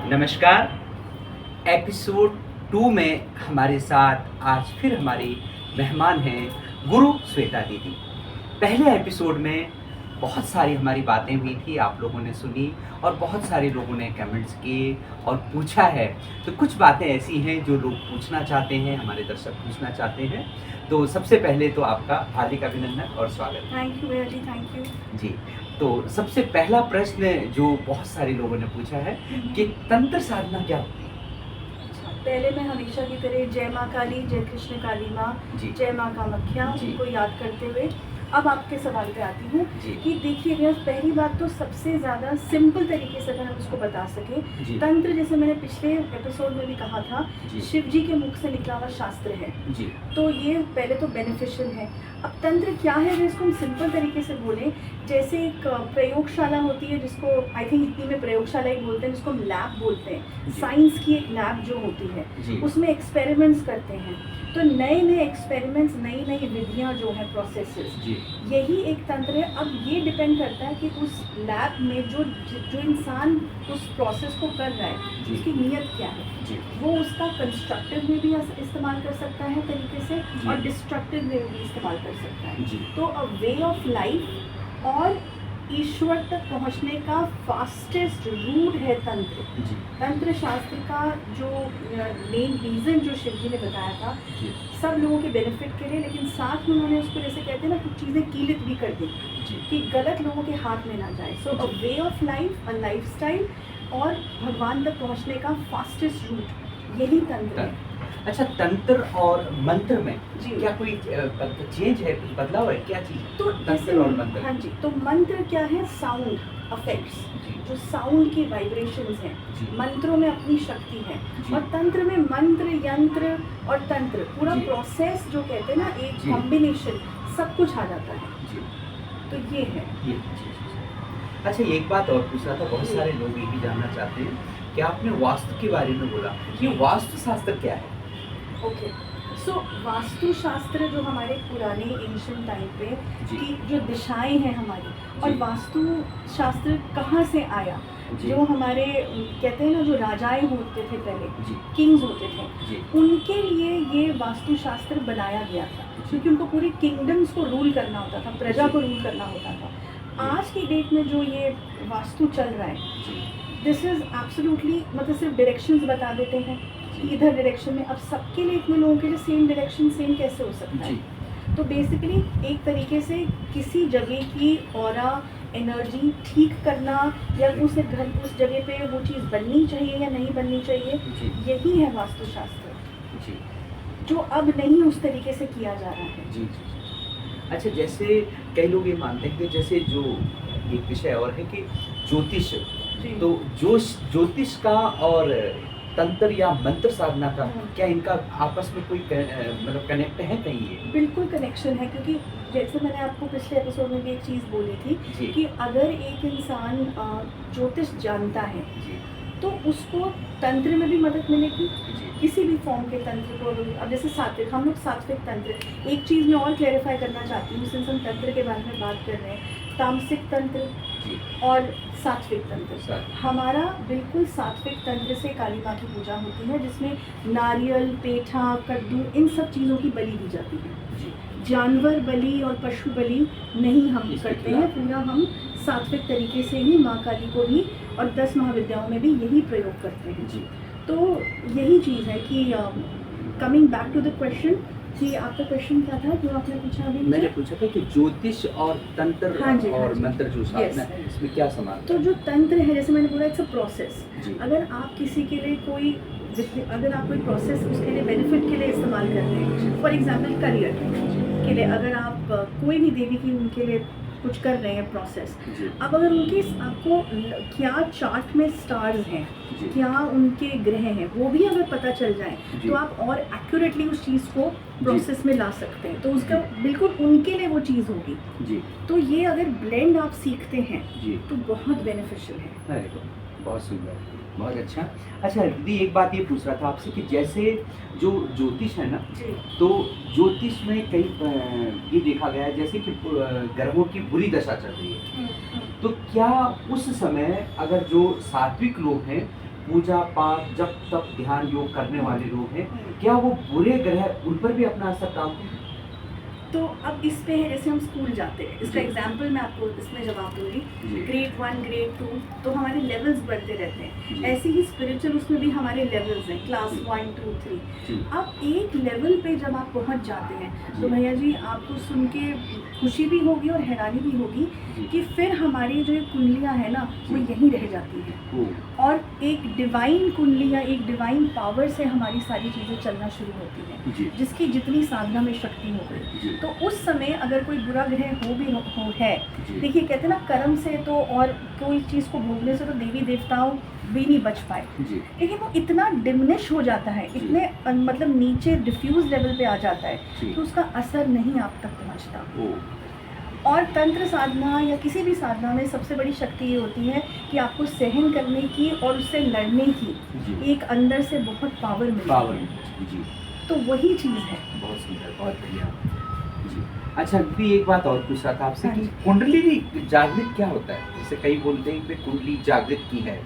नमस्कार। एपिसोड 2 में हमारे साथ आज फिर हमारी मेहमान हैं गुरु श्वेता दीदी। पहले एपिसोड में बहुत सारी हमारी बातें हुई थी, आप लोगों ने सुनी और बहुत सारे लोगों ने कमेंट्स किए और पूछा है। तो कुछ बातें ऐसी हैं जो लोग पूछना चाहते हैं, हमारे दर्शक पूछना चाहते हैं। तो सबसे पहले तो आपका हार्दिक अभिनंदन और स्वागत। थैंक यू भैया जी, थैंक यू जी। तो सबसे पहला प्रश्न जो बहुत सारे लोगों ने पूछा है कि तंत्र साधना क्या होती है? पहले मैं हमेशा की तरह जय माँ काली, जय कृष्ण काली माँ, जी। जय माँ कामाख्या जी। को याद करते हुए अब आपके सवाल पे आती हूँ जी। कि देखिए भैया, पहली बात तो सबसे ज़्यादा सिंपल तरीके से अगर हम उसको बता जी। सकें, तंत्र जैसे मैंने पिछले एपिसोड में भी कहा था, जी। शिव जी के मुख से निकला हुआ शास्त्र है। जी। तो ये पहले तो बेनिफिशियल है। अब तंत्र क्या है, अगर इसको हम सिंपल तरीके से बोलें, जैसे एक प्रयोगशाला होती है जिसको आई थिंक हिंदी में प्रयोगशाला ही बोलते हैं, जिसको हम लैब बोलते हैं। जी। साइंस की एक लैब जो होती है, जी। उसमें एक्सपेरिमेंट्स करते हैं। तो नए नए एक्सपेरिमेंट्स, नई नई विधियाँ जो हैं, प्रोसेसेस, जी। यही एक तंत्र है। अब ये डिपेंड करता है कि उस लैब में जो जो इंसान उस प्रोसेस को कर रहा है, जी। उसकी नीयत क्या है। जी। वो उसका कंस्ट्रक्टिव में भी इस्तेमाल कर सकता है तरीके से, जी। और डिस्ट्रक्टिव में भी इस्तेमाल कर सकता है। जी। तो अ वे ऑफ लाइफ और ईश्वर तक पहुंचने का फास्टेस्ट रूट है तंत्र। जी। तंत्र शास्त्र का जो मेन रीज़न जो शिव जी ने बताया था, जी। सब लोगों के बेनिफिट के लिए, लेकिन साथ में उन्होंने उसको, जैसे कहते हैं ना, कुछ चीज़ें कीलित भी कर दी जी। कि गलत लोगों के हाथ में ना जाए। So a way of life, a lifestyle और भगवान तक पहुंचने का फास्टेस्ट रूट, यही तंत्र है। अच्छा, तंत्र और मंत्र में जी। क्या कोई चेंज है, कुछ बदलाव है, क्या चीज़ है? तो तंत्र और मंत्र। हाँ जी, तो मंत्र क्या है? साउंड अफेक्ट्स, जी। जो साउंड की वाइब्रेशंस हैं। जी। मंत्रों में अपनी शक्ति है, जी। और तंत्र में मंत्र, यंत्र और तंत्र, पूरा जी। प्रोसेस जो कहते हैं ना, एक जी। कॉम्बिनेशन, सब कुछ आ जाता है। जी। तो ये है। ये जी। अच्छा, एक बात और पूछना था, बहुत सारे लोग ये भी जानना चाहते हैं कि आपने वास्तु के बारे में बोला, ये वास्तु शास्त्र क्या है? ओके, सो वास्तुशास्त्र जो हमारे पुराने एंशिएंट टाइम पे जी। की जो दिशाएं हैं हमारी, और जी। वास्तुशास्त्र कहाँ से आया, जी। जो हमारे कहते हैं ना, जो राजाएं होते थे पहले, जी। किंग्स होते थे, जी। उनके लिए ये वास्तुशास्त्र बनाया गया था, क्योंकि उनको पूरी किंगडम्स को रूल करना होता था, प्रजा जी। को रूल करना होता था। आज की डेट में जो ये वास्तु चल रहा है, जी। दिस इज़ एब्सोल्युटली, मतलब सिर्फ डायरेक्शंस बता देते हैं कि इधर डायरेक्शन में। अब सबके लिए, इतने लोगों के लिए सेम डायरेक्शन सेम कैसे हो सकता है? जी। तो बेसिकली एक तरीके से किसी जगह की ऑरा एनर्जी ठीक करना, या उस जगह पे वो चीज़ बननी चाहिए या नहीं बननी चाहिए, जी। यही है वास्तुशास्त्र, जी। जो अब नहीं उस तरीके से किया जा रहा है। जी। जी। अच्छा, जैसे कई लोग ये मानते हैं कि जैसे जो एक विषय और है कि ज्योतिष, जी। तो जो ज्योतिष का और तंत्र या मंत्र साधना का, क्या इनका आपस में कोई मतलब कनेक्ट है कहीं ये? बिल्कुल कनेक्शन है, क्योंकि जैसे मैंने आपको पिछले एपिसोड में भी एक चीज़ बोली थी जी। कि अगर एक इंसान ज्योतिष जानता है, जी। तो उसको तंत्र में भी मदद मिलेगी, जी। किसी भी फॉर्म के तंत्र को। अब जैसे सात्विक, हम लोग सात्विक तंत्र, एक चीज़ मैं और क्लेरिफाई करना चाहती हूँ, सिंस हम तंत्र के बारे में बात कर रहे हैं, तामसिक तंत्र जी। और सात्विक तंत्र। सात्विक। हमारा बिल्कुल सात्विक तंत्र से काली माँ की पूजा होती है, जिसमें नारियल, पेठा, कद्दू, इन सब चीज़ों की बलि दी जाती है। जी। जानवर बलि और पशु बलि नहीं हम इसके करते हैं, खिलाफ। पूरा हम सात्विक तरीके से ही माँ काली को भी, और 10 महाविद्याओं में भी यही प्रयोग करते हैं। जी। तो यही चीज़ है कि coming back to the question, कि आपका क्वेश्चन क्या था जो आपने पूछा अभी? मैंने पूछा था कि ज्योतिष और तंत्र हाँ जी, हाँ और जी। मंत्र जो साधना Yes. है, इसमें क्या समानता तो है? जो तंत्र है, जैसे मैंने बोला, इट्स अ प्रोसेस। जी। अगर आप किसी के लिए कोई, अगर आप कोई प्रोसेस उसके लिए बेनिफिट के लिए इस्तेमाल कर रहे हैं, फॉर एग्जांपल करियर के लिए, अगर आप कोई भी देवी की उनके लिए कुछ कर रहे हैं प्रोसेस, जी। अब अगर उनके आपको क्या चार्ट में स्टार्स हैं, जी। क्या उनके ग्रह हैं, वो भी अगर पता चल जाए, जी। तो आप और एक्यूरेटली उस चीज़ को प्रोसेस में ला सकते हैं। तो उसका बिल्कुल उनके लिए वो चीज़ होगी। जी। तो ये अगर ब्लेंड आप सीखते हैं, जी। तो बहुत बेनिफिशियल है। अरे वाह, बहुत सुंदर, बहुत अच्छा। अच्छा दीदी, एक बात ये पूछ रहा था आपसे कि जैसे जो ज्योतिष है ना, जी। तो ज्योतिष में कई ये देखा गया है जैसे कि ग्रहों की बुरी दशा चल रही है, तो क्या उस समय अगर जो सात्विक लोग हैं पूजा पाठ जब तब ध्यान योग करने वाले लोग हैं, क्या वो बुरे ग्रह उन पर भी अपना असर डालते हैं? तो अब इस पे है, जैसे हम स्कूल जाते हैं, इसका जी। एग्जाम्पल मैं आपको इसमें जवाब दूंगी। जी। ग्रेड 1 ग्रेड 2 तो हमारे लेवल्स बढ़ते रहते हैं, जी। ऐसे ही स्पिरिचुअल उसमें भी हमारे लेवल्स हैं, क्लास जी। 1 2 3। जी। अब एक लेवल पे जब आप पहुंच जाते हैं तो जी। भैया जी आपको सुन के खुशी भी होगी और हैरानी भी होगी जी। कि फिर हमारी जो ये कुंडलियाँ हैं ना वो जी। यहीं रह जाती हैं, ओ, और एक डिवाइन कुंडली या एक डिवाइन पावर से हमारी सारी चीज़ें चलना शुरू होती हैं, जी। जिसकी जितनी साधना में शक्ति हो गई। जी। तो उस समय अगर कोई बुरा ग्रह हो भी हो है, जी। देखिए कहते हैं ना कर्म से तो और कोई चीज़ को भोगने से तो देवी देवताओं भी नहीं बच पाए, जी। लेकिन वो इतना डिमिनिश हो जाता है, जी। इतने मतलब नीचे डिफ्यूज लेवल पे आ जाता है जी। कि उसका असर नहीं आप तक पहुंचता। ओ, और तंत्र साधना या किसी भी साधना में सबसे बड़ी शक्ति ये होती है कि आपको सहन करने की और उससे लड़ने की जी। एक अंदर से बहुत पावर मिलती पावर। है, जी। तो वही चीज़ है। बहुत सुंदर, बहुत बढ़िया। जी। अच्छा, भी एक बात और पूछ रहा था आपसे हाँ कि जी। कुंडली जागृत क्या होता है? जैसे कई बोलते हैं कि कुंडली जागृत की है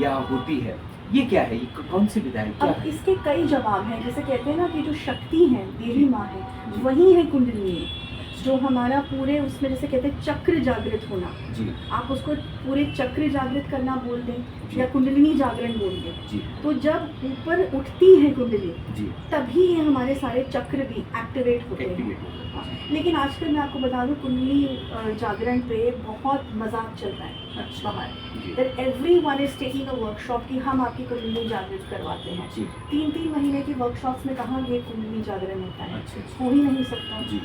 या होती है, ये क्या है? ये कौन सी विधा है, क्या अब है? इसके कई जवाब हैं, जैसे कहते हैं ना कि जो शक्ति है देवी माँ है, जी। वही है कुंडली, जो हमारा पूरे उसमें जैसे कहते हैं चक्र जागृत होना। जी। आप उसको पूरे चक्र जागृत करना बोल दें जी। या कुंडलिनी जागरण बोल दें, जी। तो जब ऊपर उठती है कुंडली जी। तभी ये हमारे सारे चक्र भी एक्टिवेट होते हैं। एक्टिवेट हो गया। हाँ, लेकिन आजकल मैं आपको बता दूं कुंडली जागरण पे बहुत मजाक चल रहा है अच्छा। बाहर, जी। That everyone is taking a workshop कि हम आपकी कुंडली जागृत करवाते हैं। जी। 3-3 महीने की वर्कशॉप्स में कहाँ ये कुंडली जागरण होता है, अच्छा, अच्छा। हो ही नहीं सकता। जी।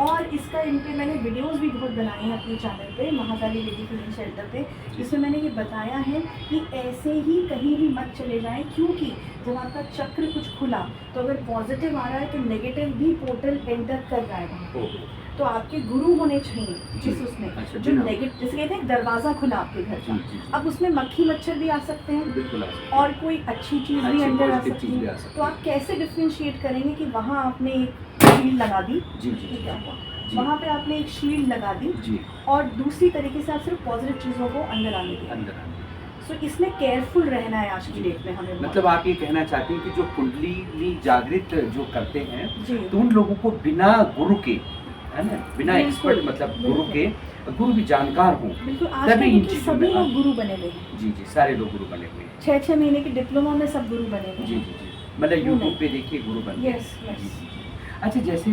और इसका इन पे मैंने वीडियोस भी बहुत बनाए हैं अपने चैनल पे, महाकाली लेडी हीलिंग सेंटर पे, जिसमें मैंने ये बताया है कि ऐसे ही कहीं भी मत चले जाएं, क्योंकि जब आपका चक्र कुछ खुला तो अगर पॉजिटिव आ रहा है तो नेगेटिव भी पोर्टल एंटर कर रहा है वहाँ। ओ, तो आपके गुरु होने चाहिए जिस जी। उसमें अच्छा, जो बिना- नेगेटिव, जैसे कहते हैं दरवाज़ा खुला आपके घर जी, का, जी, जी। अब उसमें मक्खी मच्छर भी आ सकते हैं बिल्कुल आ सकता है। और कोई अच्छी चीज़ भी अच्छी अंदर आ positive सकती चीज़ भी आ है। सकती तो है। आप कैसे डिफ्रेंशिएट करेंगे कि वहाँ आपने एक शील्ड लगा दी, जी, जी, ये क्या हुआ, जी। वहाँ पे आपने एक शील्ड लगा दी जी। और दूसरी तरीके से आप सिर्फ पॉजिटिव चीज़ों को अंदर आने दिया। अंदर आने। सो इसमें केयरफुल रहना है आज की डेट में हमें बहुत। मतलब आप ये कहना चाहते हैं कि जो कुंडली जागृत जो करते हैं, जी तो उन लोगों को बिना गुरु के, है ना, बिना बिल्कुल, एक्सपर्ट मतलब गुरु बिल्कुल। के, गुरु भी जानकार हों, बिल्कुल, आज तभी के इन देखिए चीज़ों सभी में लोग गुरु बने हुए हैं, जी जी, सारे लोग गुरु बने हुए हैं। 6-6 महीने के डिप्लोमा में सब गुरु बने हुए जी हैं। जी जी, मतलब वो यूट्यूब नहीं। पे देखिए गुरु बन गए। Yes, yes. जी जी जी। अच्छा, जैसे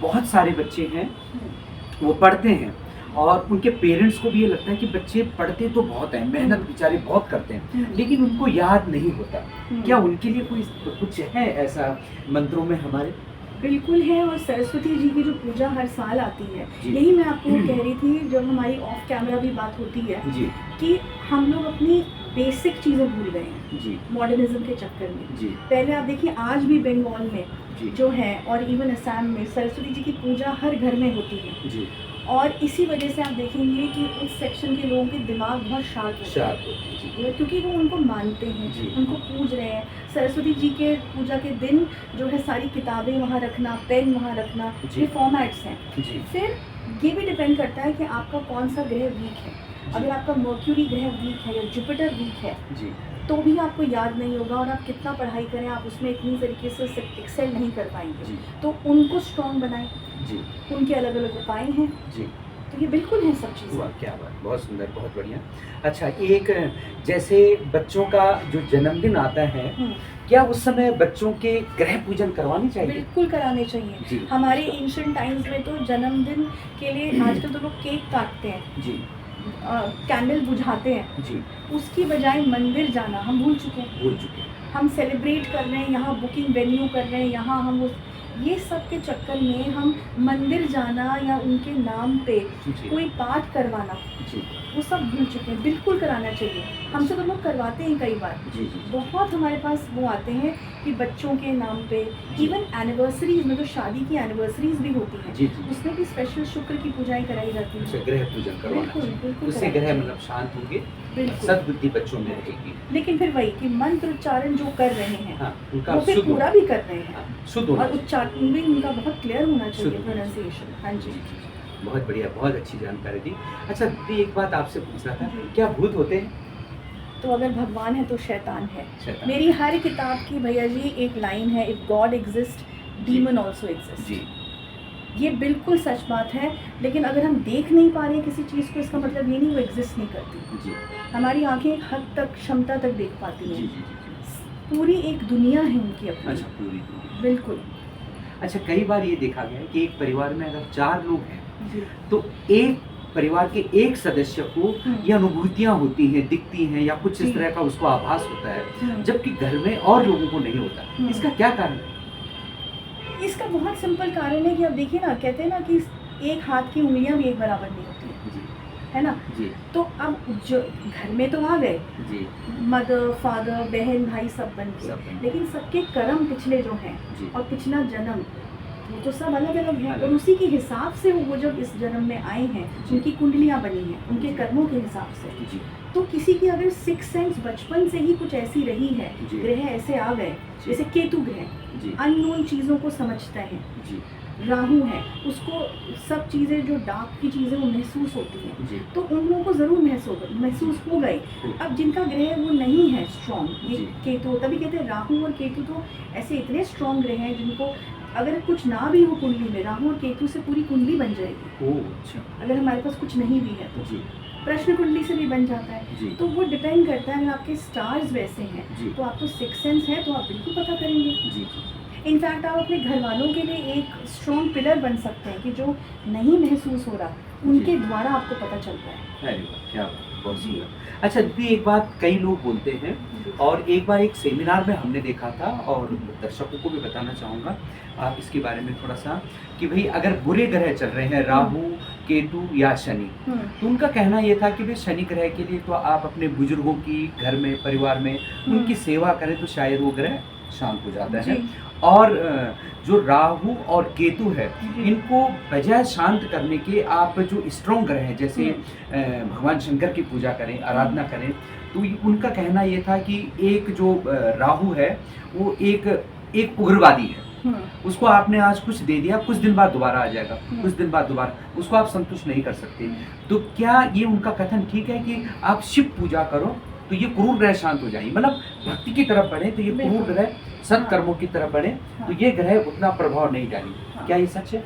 बहुत सारे बच्चे हैं हम्म, वो पढ़ते हैं और उनके पेरेंट्स को भी ये लगता है कि बच्चे पढ़ते तो बहुत हैं, मेहनत बेचारे बहुत करते हैं, हम्म। लेकिन उनको याद नहीं होता। हम्म। क्या उनके लिए कोई कुछ है ऐसा मंत्रों में हमारे? बिल्कुल है, और सरस्वती जी की जो पूजा हर साल आती है, जी। यही मैं आपको कह रही थी जब हमारी ऑफ कैमरा भी बात होती है जी कि हम लोग अपनी बेसिक चीज़ें भूल गए हैं जी मॉडर्निज्म के चक्कर में। जी पहले आप देखिए आज भी बंगाल में जी जो है और इवन असम में सरस्वती जी की पूजा हर घर में होती है, जी, और इसी वजह से आप देखेंगे कि उस सेक्शन के लोगों के दिमाग बहुत शार्प होते शार्प हैं, होते हैं, जी क्योंकि वो उनको मानते हैं, जी। उनको पूज रहे हैं। सरस्वती जी के पूजा के दिन जो है सारी किताबें वहाँ रखना, पेन वहाँ रखना, जी। ये फॉर्मेट्स हैं। जी फिर ये भी डिपेंड करता है कि आपका कौन सा ग्रह वीक है। अगर आपका मर्क्यूरी ग्रह वीक है या जुपिटर वीक है जी तो भी आपको याद नहीं होगा, और आप कितना पढ़ाई करें आप उसमें इतनी तरीके से एक्सेल नहीं कर पाएंगे। जी तो उनको स्ट्रॉन्ग बनाएं, जी उनके अलग अलग उपाय हैं, जी। तो ये बिल्कुल है सब चीज़ें। वाह, क्या बात, बहुत सुंदर, बहुत बढ़िया। अच्छा, एक जैसे बच्चों का जो जन्मदिन आता है, क्या उस समय बच्चों के ग्रह पूजन करवानी चाहिए? बिल्कुल कराने चाहिए। जी। हमारे एंशिएंट टाइम्स में तो जन्मदिन के लिए आजकल तो लोग केक काटते हैं, जी कैंडल बुझाते हैं, जी, उसकी बजाय मंदिर जाना हम भूल चुके हैं। भूल चुके हैं। हम सेलिब्रेट कर रहे हैं, यहाँ बुकिंग वेन्यू कर रहे हैं, यहाँ हम ये सब के चक्कर में हम मंदिर जाना या उनके नाम पे जी कोई पाठ करवाना जी वो सब भूल चुके हैं। बिल्कुल कराना चाहिए, हमसे तो लोग करवाते हैं कई बार। जी जी बहुत हमारे पास वो आते हैं कि बच्चों के नाम पे, इवन एनिवर्सरीज में, तो शादी की एनिवर्सरीज भी होती हैं, जी जी। उसमें भी स्पेशल शुक्र की पूजाएं कराई जाती अच्छा, हैं। ग्रह पूजन करवाना बिल्कुल, चाहिए। बिल्कुल उससे कराना ग्रह चाहिए। मतलब शांत होंगे, बिल्कुल। सद्बुद्धि बच्चों में रहेगी। लेकिन फिर वही कि मंत्र उच्चारण जो कर रहे हैं हाँ, उनका वो फिर शुद्ध पूरा होना- भी कर रहे हैं, हाँ, शुद्ध होना और चाहिए। उच्चारण भी उनका बहुत क्लियर होना चाहिए, शुद्ध। प्रोनाउंसिएशन। हाँ जी जी। जी जी, बहुत बढ़िया, बहुत अच्छी जानकारी दी। अच्छा दीदी, एक बात आपसे पूछना था, जी। क्या भूत होते हैं? तो अगर भगवान है तो शैतान है। शैतान। मेरी हर किताब की भैया जी एक लाइन है, if God exist demon also exist. जी ये बिल्कुल सच बात है, लेकिन अगर हम देख नहीं पा रहे किसी चीज़ को, इसका मतलब ये नहीं वो एग्जिस्ट नहीं करती। जी हमारी आंखें एक हद तक, क्षमता तक देख पाती जी हैं। जी। पूरी एक दुनिया है उनकी अपनी। अच्छा, पूरी दुनिया। बिल्कुल। अच्छा, कई बार ये देखा गया है कि एक परिवार में अगर 4 लोग हैं जी। तो एक परिवार के एक सदस्य को ये अनुभूतियां होती हैं, दिखती हैं या कुछ इस जी। तरह का उसको आभास होता है, हम्म। जबकि घर में और लोगों को नहीं होता। इसका क्या कारण है? इसका बहुत सिंपल कारण है कि अब देखिए ना, कहते हैं ना कि एक हाथ की उंगलियां भी एक बराबर नहीं होती हैं, जी है ना। जी तो अब जो घर में तो आ गए जी मदर फादर बहन भाई सब बन सब बन के, के। लेकिन सबके कर्म पिछले जो हैं जी और पिछला जन्म वो तो सब अलग अलग हैं, अलग। और उसी के हिसाब से वो जब इस जन्म में आए हैं, जी। उनकी कुंडलियां बनी हैं उनके जी। कर्मों के हिसाब से। जी तो किसी की अगर सिक्स सेंस बचपन से ही कुछ ऐसी रही है, जी। ग्रह ऐसे आ गए, जी। जैसे केतु ग्रह जी अननोन चीज़ों को समझता है, जी राहु है उसको सब चीज़ें जो डार्क की चीज़ें वो महसूस होती हैं, जी तो उन लोगों को ज़रूर महसूस हो गई। अब जिनका ग्रह वो नहीं है स्ट्रॉन्ग, ये जी। केतु, तभी कहते हैं राहु और केतु तो ऐसे इतने स्ट्रॉन्ग ग्रह हैं जिनको अगर कुछ ना भी हो कुंडली में, राहु और केतु से पूरी कुंडली बन जाएगी। ओह अच्छा। अगर हमारे पास कुछ नहीं भी है तो जी प्रश्न कुंडली से भी बन जाता है। जी तो वो डिपेंड करता है, अगर आपके स्टार्स वैसे हैं जी तो आपको सिक्स सेंस है तो आप बिल्कुल पता करेंगे। जी जी इनफैक्ट आप अपने घर वालों के लिए एक स्ट्रॉन्ग पिलर बन सकते हैं कि जो नहीं महसूस हो रहा उनके द्वारा आपको पता चल रहा है। अरे वाह, क्या बात, बहुत सुंदर। अच्छा दीदी, एक बात कई लोग बोलते हैं और एक बार एक सेमिनार में हमने देखा था और दर्शकों को भी बताना चाहूँगा आप इसके बारे में थोड़ा सा, कि भाई अगर बुरे ग्रह चल रहे हैं, राहु केतु या शनि, तो उनका कहना ये था कि भाई शनि ग्रह के लिए तो आप अपने बुजुर्गों की घर में परिवार में उनकी सेवा करें तो शायद वो ग्रह शांत हो जाता है। जी। और जो राहु और केतु है जी। इनको बजाय शांत करने के आप जो स्ट्रॉन्ग ग्रह हैं जैसे भगवान शंकर की पूजा करें, आराधना करें। तो उनका कहना ये था कि एक जो राहु है वो एक उग्रवादी है, उसको आपने आज कुछ दे दिया, कुछ दिन बाद दोबारा आ जाएगा, कुछ दिन बाद दोबारा, उसको आप संतुष्ट नहीं कर सकते। तो क्या ये उनका कथन ठीक है कि आप शिव पूजा करो तो ये क्रूर ग्रह शांत हो जाएंगे, मतलब भक्ति की तरफ बढ़े तो ये क्रूर ग्रह सत्कर्मों की तरफ बढ़े तो ये ग्रह उतना प्रभाव नहीं डालेंगे? क्या ये सच है?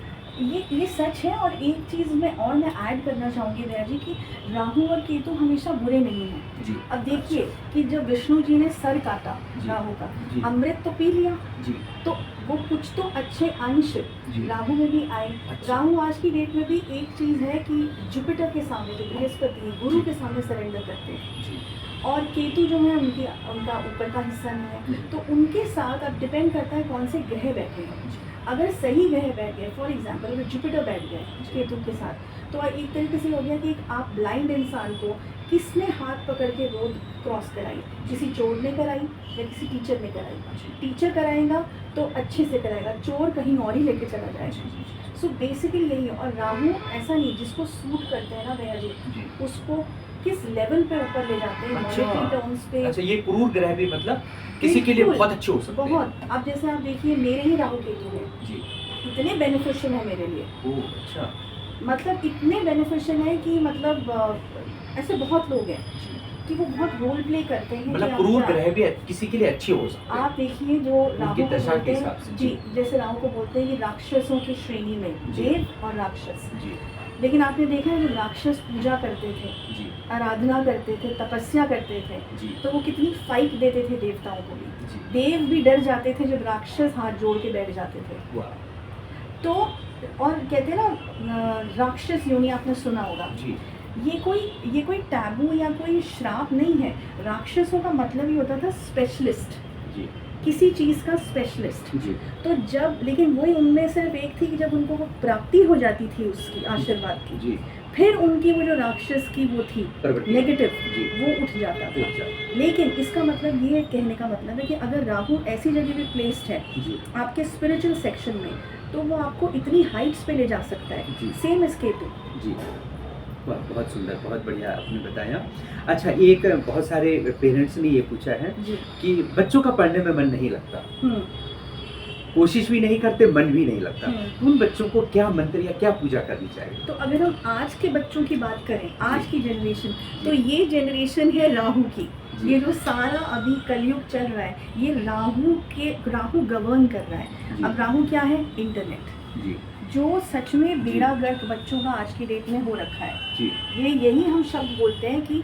ये सच है। और एक चीज़ मैं ऐड करना चाहूँगी भैया जी कि राहु और केतु हमेशा बुरे नहीं हैं। जी। अब देखिए कि जब विष्णु जी ने सर काटा जी। राहु का, जी। अमृत तो पी लिया, जी तो वो कुछ तो अच्छे अंश जी। राहु में भी आए। अच्छा। राहु आज की डेट में भी एक चीज़ है कि जुपिटर के सामने, जो बृहस्पति है, गुरु के सामने सरेंडर करते हैं, जी और केतु जो है उनका ऊपर का हिस्सा नहीं है। तो उनके साथ अब डिपेंड करता है कौन से ग्रह बैठे हैं। अगर सही ग्रह बैठ गए, फॉर एग्जांपल अगर जुपिटर बैठ गए केतु के साथ, तो एक तरीके से हो गया कि एक आप ब्लाइंड इंसान को किसने हाथ पकड़ के रोड क्रॉस कराई, किसी चोर ने कराई या किसी टीचर ने कराई। टीचर कराएगा तो अच्छे से कराएगा, चोर कहीं और ही लेके चला जाएगा। सो बेसिकली यही है। और राहु ऐसा नहीं, जिसको सूट करते हैं ना भैया जी, उसको किस लेवल पे ऊपर ले जाते हैं, मॉनेटरी टर्म्स पे। अच्छा, ये क्रूर ग्रह भी मतलब किसी के लिए बहुत अच्छे हो सकते हैं। बहुत। अब जैसे आप देखिए मेरे ही राहु केतु है, जी। इतने बेनिफिशियल है मेरे लिए, ओह अच्छा। मतलब इतने बेनिफिशियल है कि मतलब ऐसे बहुत लोग हैं कि वो बहुत रोल प्ले करते हैं। मतलब कि क्रूर आप ग्रह भी किसी के लिए अच्छे हो सकते हैं। आप देखिए जो राहु को दशा के बोलते हिसाब से, हैं, जी। जी, जैसे राहु को बोलते हैं कि राक्षसों की श्रेणी में जी। देव और राक्षस। जी लेकिन आपने देखा है जो राक्षस पूजा करते थे, जी आराधना करते थे, तपस्या करते थे, जी तो वो कितनी फाइट देते थे देवताओं को भी। जी। देव भी डर जाते थे जब राक्षस हाथ जोड़ के बैठ जाते थे। वाह। तो और कहते हैं ना राक्षस योनि, आपने सुना होगा। जी ये कोई टैबू या कोई श्राप नहीं है। राक्षसों का मतलब ही होता था स्पेशलिस्ट, जी किसी चीज़ का स्पेशलिस्ट। जी तो जब, लेकिन वही उनमें सिर्फ एक थी कि जब उनको वो प्राप्ति हो जाती थी उसकी आशीर्वाद की, जी फिर उनकी वो जो राक्षस की वो थी प्रवृत्ति। नेगेटिव, जी। वो उठ जाता था। अच्छा। लेकिन इसका मतलब ये कहने का मतलब है कि अगर राहु ऐसी जगह पे प्लेस्ड है जी आपके स्पिरिचुअल सेक्शन में, तो वो आपको इतनी हाइट्स पे ले जा सकता है, जी। Same as Ketu. जी वाह, बहुत सुंदर, बहुत बढ़िया आपने बताया। अच्छा, एक बहुत सारे पेरेंट्स ने ये पूछा है जी। कि बच्चों का पढ़ने में मन नहीं लगता, कोशिश भी नहीं करते, मन भी नहीं लगता। उन बच्चों को क्या मंत्र या क्या पूजा करनी चाहिए? तो अगर हम आज के बच्चों की बात करें, आज की जनरेशन, तो ये जनरेशन है राहु की। ये जो सारा अभी कलयुग चल रहा है, ये राहु गवर्न कर रहा है। अब राहु क्या है? इंटरनेट, जी जो सच में बेड़ा गर्क बच्चों का आज की डेट में हो रखा है। जी यही हम शब्द बोलते हैं कि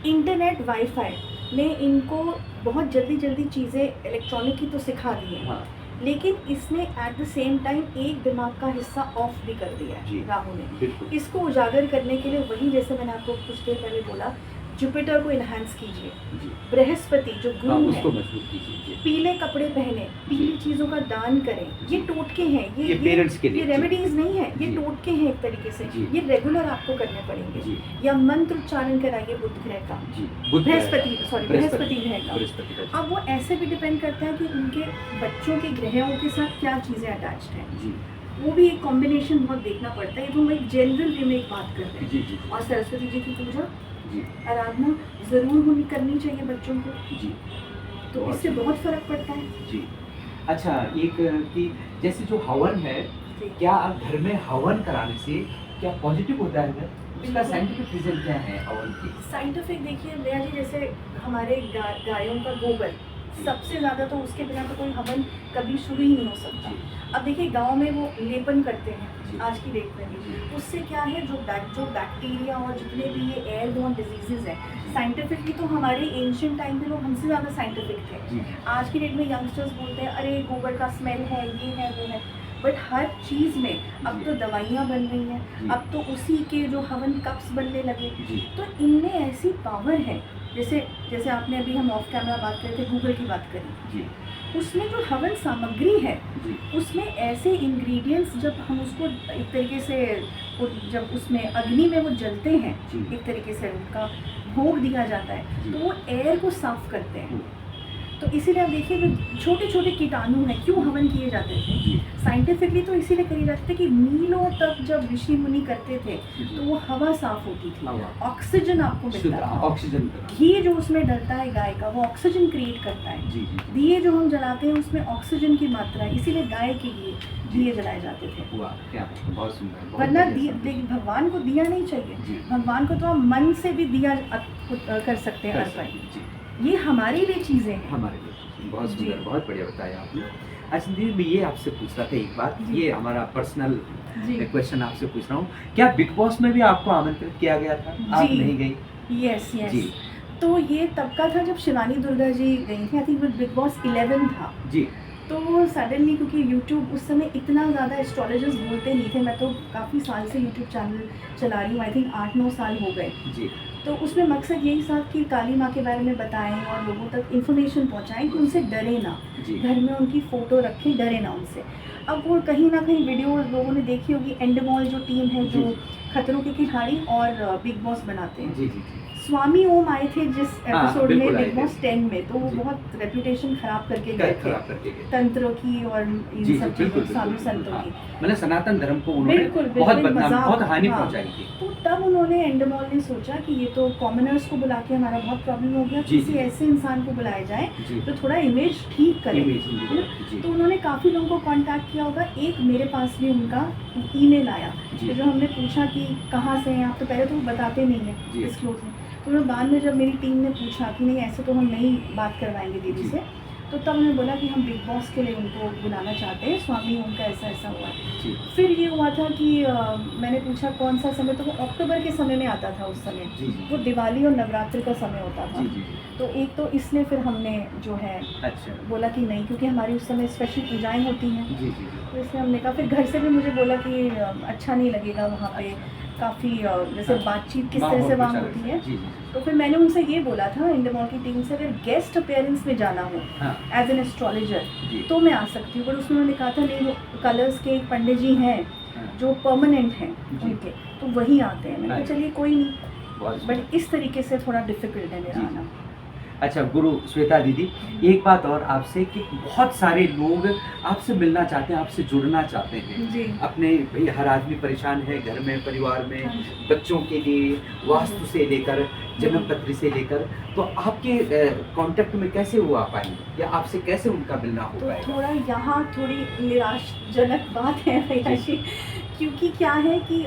इंटरनेट, वाईफाई ने इनको बहुत जल्दी चीज़ें इलेक्ट्रॉनिक की तो सिखा दी है, हाँ लेकिन इसने एट द सेम टाइम एक दिमाग का हिस्सा ऑफ भी कर दिया जी, है राहु ने। बिल्कुल इसको उजागर करने के लिए वही, जैसे मैंने आपको कुछ देर पहले बोला, जुपिटर को इन्हांस कीजिए, जी, बृहस्पति जो हाँ, गुरु उसको है, मजबूत कीजिए जी। पीले कपड़े पहने, पीली चीज़ों का दान करें। ये टोटके हैं, ये पेरेंट्स के लिए, ये जी। रेमेडीज नहीं है, ये जी। टोटके हैं एक तरीके से। जी। ये रेगुलर आपको करने पड़ेंगे। जी या मंत्र उच्चारण कराइए बुध ग्रह का, जी, बुध बृहस्पति ग्रह सॉरी का, बृहस्पति ग्रह का। बृहस्पति का, अब वो ऐसे भी डिपेंड करता है कि उनके बच्चों के ग्रहों के साथ क्या चीज़ें अटैच्ड हैं, जी वो भी एक कॉम्बिनेशन बहुत देखना पड़ता है। ये तो हम एक जनरल वे में एक बात कर रहे हैं। जी जी और सरस्वती जी की पूजा, जी आराधना ज़रूर होनी करनी चाहिए बच्चों को, जी तो इससे बहुत फर्क पड़ता है। जी। अच्छा, एक कि जैसे जो हवन है, जी। क्या घर में हवन कराने से क्या पॉजिटिव होता है? उसका बिल्कुल। साइंटिफिक रीजन क्या है हवन की? साइंटिफिक देखिए भैया जी, जैसे हमारे गायों का गोबर, सबसे ज़्यादा तो उसके बिना तो कोई हवन कभी शुरू ही नहीं हो सकता। अब देखिए गांव में वो लेपन करते हैं जी। आज की डेट में भी, जी। उससे क्या है, जो बैक्टीरिया और जितने भी ये एयरबोर्न डिजीजेज हैं, साइंटिफिकली तो हमारे एंशिएंट टाइम पे लोग हमसे ज़्यादा साइंटिफिक थे। जी आज की डेट में यंगस्टर्स बोलते हैं अरे गोबर का स्मेल है, ये है वो है, बट हर चीज़ में अब तो दवाइयाँ बन रही जी। हैं, अब तो उसी के जो हवन कप्स बनने लगे, जी तो इनमें ऐसी पावर है। जैसे आपने अभी, हम ऑफ कैमरा बात कर रहे थे, गूगल की बात करी, जी उसमें जो हवन सामग्री है, जी उसमें ऐसे इंग्रेडिएंट्स, जब हम उसको एक तरीके से जब उसमें अग्नि में वो जलते हैं, जी एक तरीके से उनका भोग दिया जाता है, जी। तो वो एयर को साफ करते हैं। तो इसीलिए आप देखिए जो छोटे छोटे कीटाणु हैं, क्यों हवन किए जाते थे? जी साइंटिफिकली तो इसीलिए करी जाती थी कि मीलों तक जब ऋषि मुनि करते थे तो वो हवा साफ होती थी, हवा। ऑक्सीजन आपको शुद्ध मिलता था। ऑक्सीजन का। घी जो उसमें डलता है गाय का, वो ऑक्सीजन क्रिएट करता है। जी जी दिए जो हम जलाते हैं उसमें ऑक्सीजन की मात्रा है, इसीलिए गाय के लिए दिए जलाए जाते थे। हुआ क्या, बहुत सुंदर, बहुत वरना बढ़िया देखिए, भगवान को दिया नहीं चाहिए, जी। भगवान को तो आप मन से भी दिया कर सकते हैं कर अर्पण। सकते, जी ये हमारे लिए चीज़ें हैं। हमारे लिए बहुत जी। सुंदर, बहुत बढ़िया बताया आपने। अच्छा दीदी, मैं ये आपसे पूछ रहा था एक बात, जी। ये हमारा पर्सनल जी क्वेश्चन आपसे पूछ रहा हूँ, क्या बिग बॉस में भी आपको आमंत्रित किया गया था? आप जी। नहीं गई? यस जी यस। तो ये तब का था जब शिवानी दुर्गा जी गई थी, आई थिंक बिग बॉस 11 था। जी तो सडनली, क्योंकि यूट्यूब उस समय इतना ज़्यादा एस्ट्रोलॉजर्स बोलते नहीं थे, मैं तो काफ़ी साल से यूट्यूब चैनल चला रही हूँ, आई थिंक 8-9 साल हो गए। जी तो उसमें मकसद यही था कि काली माँ के बारे में बताएं और लोगों तक इन्फॉर्मेशन पहुँचाएं कि उनसे डरे ना, जी घर में उनकी फ़ोटो रखें, डरे ना उनसे। अब वो कहीं ना कहीं वीडियो लोगों ने देखी होगी, एंडमॉल जो टीम है, जो जी। खतरों के खिलाड़ी और बिग बॉस बनाते हैं, जी जी जी स्वामी ओम आए थे जिस हाँ, एपिसोड में बिल्कुल आए बिग थे। बॉस 10 में, तो वो जी। बहुत रेपुटेशन खराब करके गए थे, खराब करके गए। तंत्रों की और इन जी जी सब बिल्कुल चीज़ों, साधु संतों हाँ। की। मतलब सनातन धर्म को उन्होंने बिल्कुल, बहुत बिल्कुल बदनाम, मजाक, बहुत हानि हाँ। पहुंचाई थी। तो तब उन्होंने, एंडमॉल ने सोचा कि ये तो कॉमनर्स को बुला के हमारा बहुत प्रॉब्लम हो गया, जी, किसी जी। ऐसे इंसान को बुलाया जाए जी तो थोड़ा इमेज ठीक करे। इमेज, है ना? जी तो उन्होंने काफ़ी लोगों को कांटेक्ट किया होगा, एक मेरे पास भी उनका ईमेल आया, जी। तो जो हमने पूछा कि कहाँ से हैं आप, तो पहले तो वो बताते नहीं हैं, जी। डिस्क्लोज नहीं। तो उन्होंने बाद में, जब मेरी टीम ने पूछा कि नहीं ऐसे तो हम नहीं बात करवाएंगे दीदी जी। से, तो तब उन्होंने बोला कि हम बिग बॉस के लिए उनको बुलाना चाहते हैं, स्वामी उनका ऐसा ऐसा हुआ है। जी फिर ये हुआ था कि मैंने पूछा कौन सा समय, तो वो अक्टूबर के समय में आता था उस समय, जी जी वो दिवाली और नवरात्रि का समय होता था। जी जी तो एक तो इसलिए फिर हमने जो है अच्छा बोला कि नहीं, क्योंकि हमारी उस समय स्पेशल पूजाएं होती हैं, जी जी तो इसलिए हमने कहा। फिर घर से भी मुझे बोला कि अच्छा नहीं लगेगा वहाँ पे, काफ़ी जैसे हाँ। बातचीत किस माहौल तरह से कुछ वहाँ अलग होती था। है। जी जी तो फिर मैंने उनसे ये बोला था, इंडमॉल की टीम से, अगर गेस्ट अपीयरेंस में जाना हो हाँ एज एन एस्ट्रोलॉजर जी तो मैं आ सकती हूँ, पर उसमें उन्होंने कहा था नहीं, वो कलर्स के एक पंडित जी हैं हाँ, जो परमानेंट हैं जी। उनके, तो वही आते हैं। मैंने कहा अच्छा। चलिए कोई नहीं, बहुत बट इस तरीके से थोड़ा डिफिकल्ट है मेरा जी। आना। अच्छा गुरु श्वेता दीदी, एक बात और आपसे कि बहुत सारे लोग आपसे मिलना चाहते हैं, आपसे जुड़ना चाहते हैं। जी। अपने भाई हर आदमी परेशान है घर में, परिवार में, हाँ। बच्चों के लिए, वास्तु से लेकर, जन्म पत्री से लेकर, तो आपके कांटेक्ट में कैसे वो आ पाएंगे या आपसे कैसे उनका मिलना हो तो पाएगा? थोड़ा यहाँ थोड़ी निराशजनक बात है भैया जी, क्योंकि क्या है कि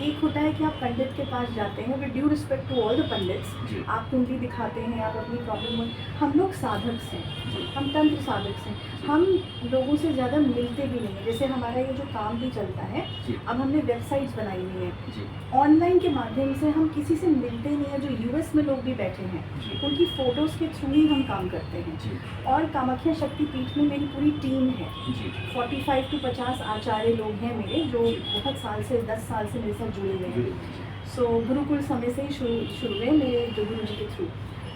एक होता है कि आप पंडित के पास जाते हैं, with due respect to all the pundits, जी आप कुंडली दिखाते हैं, आप अपनी प्रॉब्लम, हम लोग साधक हैं, जी हम तंत्र साधक हैं, हम लोगों से ज़्यादा मिलते भी नहीं हैं। जैसे हमारा ये जो काम भी चलता है, जी अब हमने वेबसाइट्स बनाई हुई हैं, जी ऑनलाइन के माध्यम से हम किसी से मिलते नहीं हैं। जो यूएस में लोग भी बैठे हैं, जी उनकी फ़ोटोज़ के थ्रू ही हम काम करते हैं। जी और कामाख्या शक्तिपीठ में मेरी पूरी टीम है, जी 45 to 50 आचार्य लोग हैं मेरे, जो जी। बहुत साल से 10 साल से मेरे साथ जुड़े हुए हैं। जी सो गुरुकुल समय से ही शुरू हुए मेरे जो गुरु जी के थ्रू।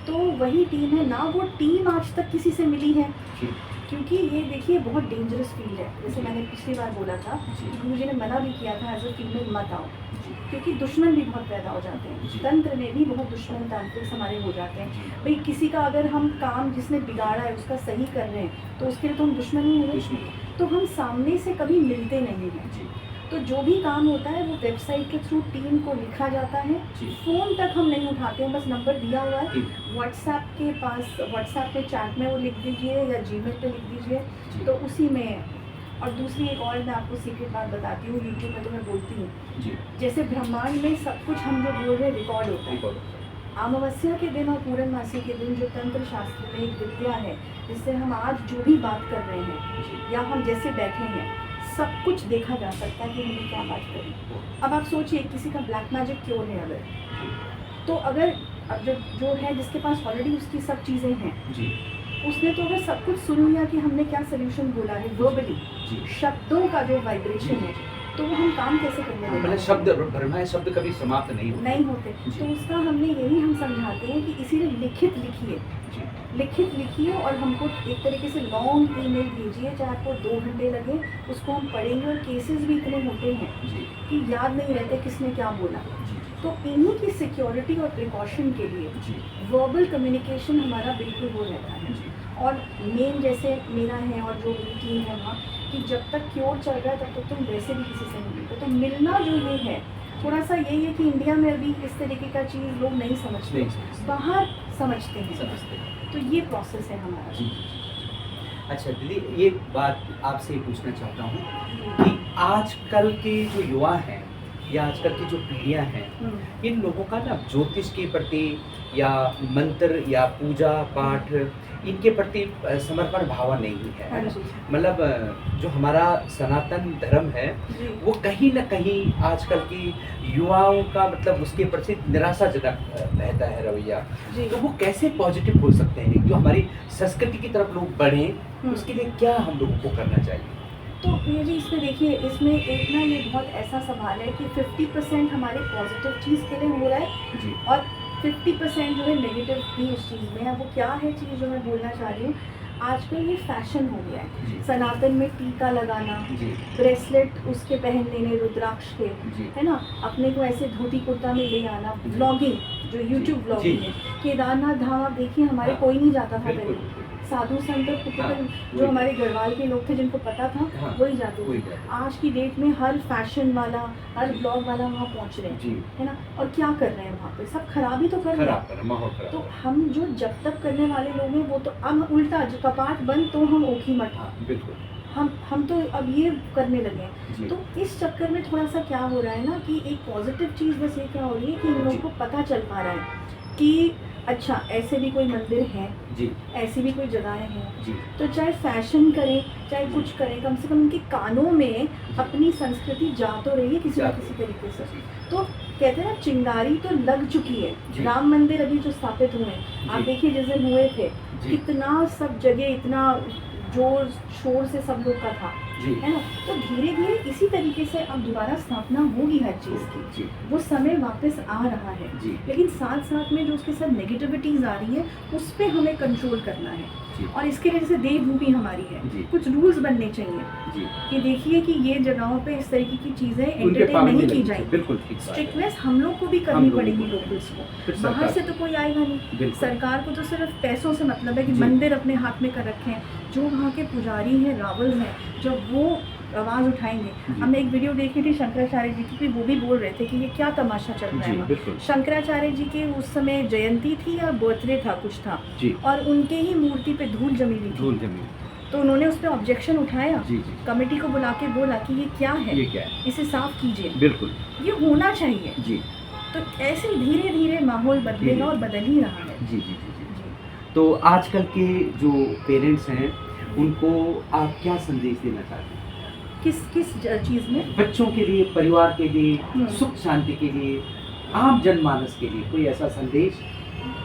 तो वही टीम है ना, वो टीम आज तक किसी से मिली है, जी क्योंकि ये देखिए बहुत डेंजरस फील्ड है। जैसे मैंने पिछली बार बोला था जी। कि गुरु जी ने मना भी किया था एज अ फीमेल मत आओ, जी क्योंकि दुश्मन भी बहुत पैदा हो जाते हैं। जी। तंत्र में भी बहुत दुश्मन तांत्रिक हमारे हो जाते हैं। जी भाई किसी का अगर हम काम जिसने बिगाड़ा है उसका सही कर रहे हैं, तो उसके लिए तो हम दुश्मन ही हुए। दुश्मन। तो हम सामने से कभी मिलते नहीं हैं। जी तो जो भी काम होता है वो वेबसाइट के थ्रू टीम को लिखा जाता है। जी फ़ोन तक हम नहीं उठाते हैं, बस नंबर दिया हुआ है, ठीक। व्हाट्सएप के पास, व्हाट्सएप पे चैट में वो लिख दीजिए या जीमेल पे लिख दीजिए, जी तो उसी में। और दूसरी एक और मैं आपको सीक्रेट बात बताती हूँ, यूट्यूब में तो मैं बोलती हूँ, जी जैसे ब्रह्मांड में सब कुछ हम जो बोल रहे हैं रिकॉर्ड होता है। रिकॉर्ड। अमावस्या के दिन और पूर्णमासी के दिन जो तंत्र शास्त्र में एक विद्या है, जिससे हम आज जो भी बात कर रहे हैं जी या हम जैसे बैठे हैं, सब कुछ देखा जा सकता है कि हमने क्या बात करी। अब आप सोचिए किसी का ब्लैक मैजिक क्योर है अगर, तो अगर अब जो है जिसके पास ऑलरेडी उसकी सब चीज़ें हैं, जी उसने तो अगर सब कुछ सुन लिया कि हमने क्या सोल्यूशन बोला है वर्बली, जी शब्दों का जो वाइब्रेशन है, तो वो हम काम कैसे करने मतलब लगे? शब्द ब्रह्माय शब्द कभी समाप्त नहीं होते। नहीं होते। जी। तो उसका हमने यही हम समझाते हैं कि इसीलिए लिखित लिखिए, जी लिखित लिखिए और हमको एक तरीके से लॉन्ग ईमेल भेजिए, चाहे आपको 2 घंटे लगे, उसको हम पढ़ेंगे। और केसेस भी इतने होते हैं जी कि याद नहीं रहते किसने क्या बोला। जी तो इन्हीं की सिक्योरिटी और प्रिकॉशन के लिए जी वर्बल कम्युनिकेशन हमारा बिल्कुल वो रहता है। जी और मेन जैसे मेरा है और जो मेरी टीम है वहाँ, कि जब तक क्योर चल रहा है तब तक तुम वैसे भी किसी से नहीं मिलते। तो मिलना जो ये है, थोड़ा सा यही है कि इंडिया में अभी इस तरीके का चीज़ लोग नहीं समझते, नहीं समझते। बाहर समझते हैं। समझते हैं। तो ये प्रोसेस है हमारा। जी अच्छा दीदी, ये बात आपसे पूछना चाहता हूँ कि आजकल के जो युवा हैं या आजकल की जो पीढ़ियाँ हैं, इन लोगों का ना ज्योतिष के प्रति या मंत्र या पूजा पाठ इनके प्रति समर्पण भाव नहीं है, हाँ है ना? जी। मतलब जो हमारा सनातन धर्म है जी। वो कहीं ना कहीं आजकल की युवाओं का मतलब उसके प्रति निराशाजनक रहता है रवैया। जी। तो वो कैसे पॉजिटिव हो सकते हैं, जो हमारी संस्कृति की तरफ लोग बढ़ें, उसके लिए क्या हम लोगों को करना चाहिए? तो ये जी इसमें देखिए, इसमें एक ना ये बहुत ऐसा सवाल है कि 50% हमारे पॉजिटिव चीज़ के लिए हो रहा है जी और 50% जो है नेगेटिव भी इस चीज़ में है। वो क्या है चीज़ जो मैं बोलना चाह रही हूँ, आजकल ये फैशन हो गया है। जी सनातन में टीका लगाना, जी ब्रेसलेट उसके पहन लेने रुद्राक्ष के, जी है ना, अपने को ऐसे धोती कुर्ता में ले आना, ब्लॉगिंग जो यूट्यूब जी, ब्लॉगिंग जी। है। केदारनाथ धाम आप देखिए, हमारे हाँ, कोई नहीं जाता था बिल्कुल पहले, साधु संत टिपिकल हाँ, जो वही। हमारे गढ़वाल के लोग थे जिनको पता था, हाँ, वही जाते वही थे। जाते। आज की डेट में हर फैशन वाला, हर जी। ब्लॉग वाला वहाँ पहुँच रहे हैं, जी है ना। और क्या कर रहे हैं वहाँ पे, सब खराबी तो कर रहे खराब हैं। कर माहौल तो खराब। हम जो जब तक करने वाले लोग हैं वो तो अब उल्टा, जो कपाट बंद तो हम ओखी मठ, हाँ बिल्कुल। हम तो अब ये करने लगे हैं। जी तो इस चक्कर में थोड़ा सा क्या हो रहा है ना कि एक पॉजिटिव चीज़ बस ये क्या हो रही है कि इन लोगों जी। को पता चल पा रहा है कि अच्छा ऐसे भी कोई मंदिर है, जी ऐसी भी कोई जगहें हैं। जी तो चाहे फैशन करें, चाहे कुछ करें, कम से कम उनके कानों में अपनी संस्कृति जा तो रही है किसी न जा किसी तो तरीके से। तो कहते हैं ना, चिंगारी तो लग चुकी है। जी। राम मंदिर अभी जो स्थापित हुए हैं, आप जी। देखिए जिस दिन हुए थे, जी। कितना सब जगह इतना जोर शोर से सब लोग का था, जी है ना। तो धीरे धीरे इसी तरीके से अब दोबारा स्थापना होगी हर चीज़ की, जी वो समय वापस आ रहा है। जी लेकिन साथ साथ में जो उसके साथ नेगेटिविटीज़ आ रही है उस पर हमें कंट्रोल करना है। जी और इसके लिए जैसे देवभूमि हमारी जी। है, कुछ रूल्स बनने चाहिए जी कि देखिए कि ये जगहों पे इस तरीके की चीज़ें उनके एंटरटेन पाबंदी नहीं की लगनी चाहिए, जाएंगी। बिल्कुल ठीक बात है। स्ट्रिक्टनेस हम लोग को भी हम करनी लोगों पड़ेगी को लोकल्स फिर को, बाहर सरकार से तो कोई आएगा नहीं। बिल्कुल सरकार को तो सिर्फ पैसों से मतलब है कि जी। मंदिर अपने हाथ में कर रखे हैं। जो वहाँ के पुजारी हैं, रावल हैं, जब वो आवाज़ उठाएंगे। जी। हमने एक वीडियो देखी थी शंकराचार्य जी की, वो भी बोल रहे थे कि ये क्या तमाशा चल रहा जी है वहाँ। बिल्कुल शंकराचार्य जी के उस समय जयंती थी या बर्थडे था, कुछ था, जी और उनके ही मूर्ति पे धूल जमी हुई थी। धूल जमीन तो उन्होंने उस पर ऑब्जेक्शन उठाया, जी जी कमेटी को बुला के बोला कि ये क्या है, ये क्या है इसे साफ कीजिए, बिल्कुल ये होना चाहिए। जी तो ऐसे धीरे धीरे माहौल बदलेगा और बदल ही रहा है। जी जी जी जी। तो आजकल के जो पेरेंट्स हैं उनको आप क्या संदेश देना चाहते हैं? किस किस चीज़ में? बच्चों के लिए, परिवार के लिए, हम्म। सुख शांति के लिए, आम जनमानस के लिए कोई ऐसा संदेश?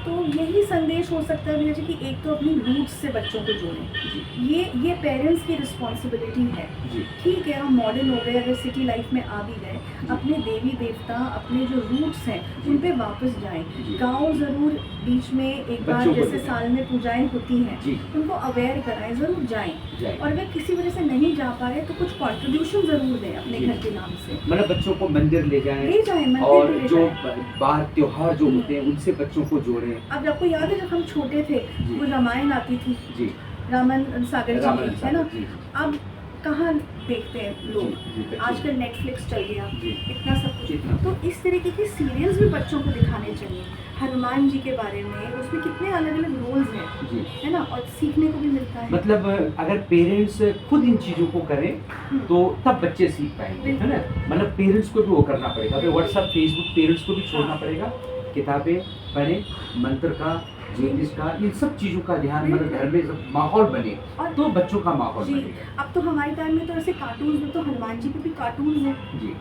तो यही संदेश हो सकता है भैया जी कि एक तो अपनी रूट्स से बच्चों को जोड़ें। जी ये पेरेंट्स की रिस्पॉन्सिबिलिटी है। जी ठीक है, हम मॉडर्न हो गए, अगर सिटी लाइफ में आ भी गए, अपने देवी देवता, अपने जो रूट्स हैं उन पे वापस जाएं। जी। गाँव ज़रूर बीच में एक बार बच्चों को जैसे ले जाएं। साल में पूजाएं होती हैं, जी उनको अवेयर कराएं, ज़रूर जाएं। जाए और अगर किसी वजह से नहीं जा पा रहे तो कुछ कंट्रीब्यूशन ज़रूर दें अपने जी। घर के नाम से। मतलब बच्चों को मंदिर ले जाएं ले जाएं, मंदिर और भी ले जो जाएं। बाहर त्योहार जो होते हैं उनसे बच्चों को जोड़ें। अब आपको याद है जब हम छोटे थे, जी। वो रामायण आती थी, जी रामन सागर जी रामायण की, है ना। जी अब कहाँ देखते हैं लोग, जी, बच्चे- आजकल नेटफ्लिक्स चल गया, जी इतना सब कुछ। इतना। तो इस तरीके के सीरियल्स भी बच्चों को दिखाने चाहिए। हनुमान जी के बारे में, उसमें कितने अलग अलग रोल्स हैं, जी है ना, और सीखने को भी मिलता है। मतलब अगर पेरेंट्स खुद इन चीज़ों को करें हम्म। तो तब बच्चे सीख पाएंगे, है ना। मतलब पेरेंट्स को भी वो करना पड़ेगा, तो व्हाट्सएप फेसबुक पेरेंट्स को भी छोड़ना पड़ेगा, किताबें पढ़ें, मंत्र का, ज्योतिष का, इन सब चीज़ों का ध्यान, मतलब घर में जब माहौल बने और तो बच्चों का माहौल जी, बनेगा। अब तो हमारे टाइम में तो ऐसे कार्टून्स में तो हनुमान जी पे भी कार्टून्स हैं, जी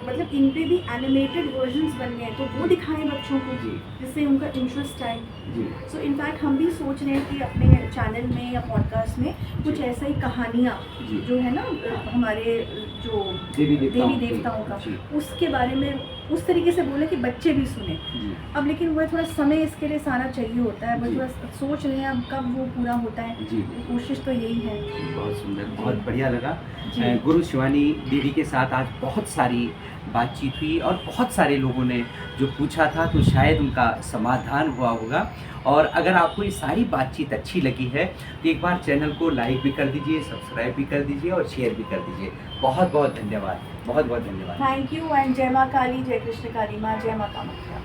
मतलब इन पे भी एनिमेटेड वर्जन्स बन गए, तो वो दिखाएं बच्चों को जी जिससे उनका इंटरेस्ट आए। जी सो इनफैक्ट हम भी सोच रहे हैं कि अपने चैनल में या पॉडकास्ट में कुछ ऐसा ही कहानियाँ जी जो है ना, हमारे जो देवी देवताओं का, जी उसके बारे में उस तरीके से बोले कि बच्चे भी सुने। जी अब लेकिन वो थोड़ा समय इसके लिए सारा चाहिए होता है, वो जी। थोड़ा सोच रहे हैं अब कब वो पूरा होता है। जी कोशिश तो यही है। बहुत सुंदर, बहुत बढ़िया लगा। जी। गुरु शिवानी दीदी के साथ आज बहुत सारी बातचीत हुई और बहुत सारे लोगों ने जो पूछा था तो शायद उनका समाधान हुआ होगा। और अगर आपको ये सारी बातचीत अच्छी लगी है तो एक बार चैनल को लाइक भी कर दीजिए, सब्सक्राइब भी कर दीजिए और शेयर भी कर दीजिए। बहुत बहुत धन्यवाद, बहुत बहुत धन्यवाद। थैंक यू एंड जय माँ काली, जय कृष्ण काली माँ, जय माँ कामाख्या।